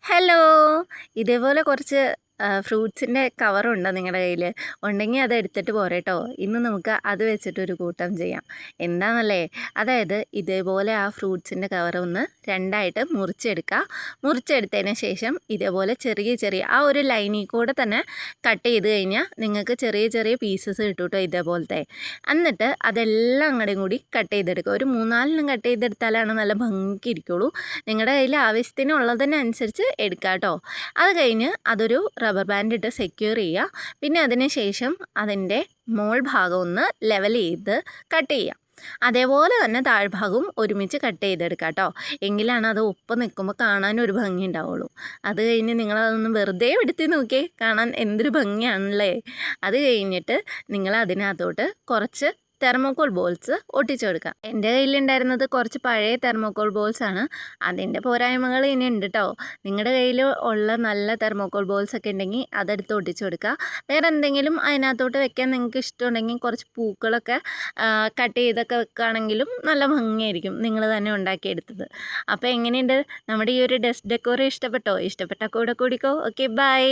Hello! ഇതേപോലെ കുറച്ച് ഫ്രൂട്ട്സിൻ്റെ കവറുണ്ടോ നിങ്ങളുടെ കയ്യിൽ? ഉണ്ടെങ്കിൽ അത് എടുത്തിട്ട് പോരേട്ടോ. ഇന്ന് നമുക്ക് അത് വെച്ചിട്ടൊരു കൂട്ടം ചെയ്യാം. എന്താണെന്നല്ലേ, അതായത് ഇതേപോലെ ആ ഫ്രൂട്ട്സിൻ്റെ കവർ ഒന്ന് രണ്ടായിട്ട് മുറിച്ചെടുക്കുക. മുറിച്ചെടുത്തതിന് ശേഷം ഇതേപോലെ ചെറിയ ചെറിയ ആ ഒരു ലൈനിൽ കൂടെ തന്നെ കട്ട് ചെയ്ത് കഴിഞ്ഞാൽ നിങ്ങൾക്ക് ചെറിയ ചെറിയ പീസസ് കിട്ടും കേട്ടോ, ഇതേപോലത്തെ. എന്നിട്ട് അതെല്ലാം അങ്ങോട്ടും കൂടി കട്ട് ചെയ്തെടുക്കുക. ഒരു 3-4 കട്ട് ചെയ്തെടുത്താലാണ് നല്ല ഭംഗിക്ക് ഇരിക്കുള്ളൂ. നിങ്ങളുടെ കയ്യിൽ ആവശ്യത്തിനുള്ളതിനനുസരിച്ച് എടുക്കുക കേട്ടോ. അത് കഴിഞ്ഞ് അതൊരു റബ്ബർ ബാൻഡ് ഇട്ട് സെക്യൂർ ചെയ്യുക. പിന്നെ അതിന് ശേഷം അതിൻ്റെ മോൾ ഭാഗം ഒന്ന് ലെവൽ ചെയ്ത് കട്ട് ചെയ്യുക. അതേപോലെ തന്നെ താഴ്ഭാഗവും ഒരുമിച്ച് കട്ട് ചെയ്തെടുക്കുക കേട്ടോ. എങ്കിലാണ് അത് ഒപ്പം നിൽക്കുമ്പോൾ കാണാനൊരു ഭംഗി ഉണ്ടാവുള്ളൂ. അത് കഴിഞ്ഞ് നിങ്ങളതൊന്ന് വെറുതെ എടുത്ത് നോക്കിയേ, കാണാൻ എന്തൊരു ഭംഗിയാണല്ലേ. അത് കഴിഞ്ഞിട്ട് നിങ്ങൾ അതിനകത്തോട്ട് കുറച്ച് തെർമോക്കോൾ ബോൾസ് ഒട്ടിച്ചു കൊടുക്കുക. എൻ്റെ കയ്യിലുണ്ടായിരുന്നത് കുറച്ച് പഴയ തെർമോക്കോൾ ബോൾസാണ്. അതിൻ്റെ പോരായ്മകൾ ഇനി ഉണ്ട് കേട്ടോ. നിങ്ങളുടെ കയ്യിൽ ഉള്ള നല്ല തെർമോക്കോൾ ബോൾസ് ഒക്കെ ഉണ്ടെങ്കിൽ അതെടുത്ത് ഒട്ടിച്ചു കൊടുക്കുക. വേറെ എന്തെങ്കിലും അതിനകത്തോട്ട് വെക്കാൻ നിങ്ങൾക്ക് ഇഷ്ടമുണ്ടെങ്കിൽ കുറച്ച് പൂക്കളൊക്കെ കട്ട് ചെയ്തൊക്കെ വെക്കുകയാണെങ്കിലും നല്ല ഭംഗിയായിരിക്കും, നിങ്ങൾ തന്നെ ഉണ്ടാക്കിയെടുത്തത്. അപ്പോൾ എങ്ങനെയുണ്ട് നമ്മുടെ ഈ ഒരു ഡെസ്ക് ഡെക്കോർ? ഇഷ്ടപ്പെട്ടോ? ഇഷ്ടപ്പെട്ടാൽ കൂടെ കൂടിക്കോ. Okay, by.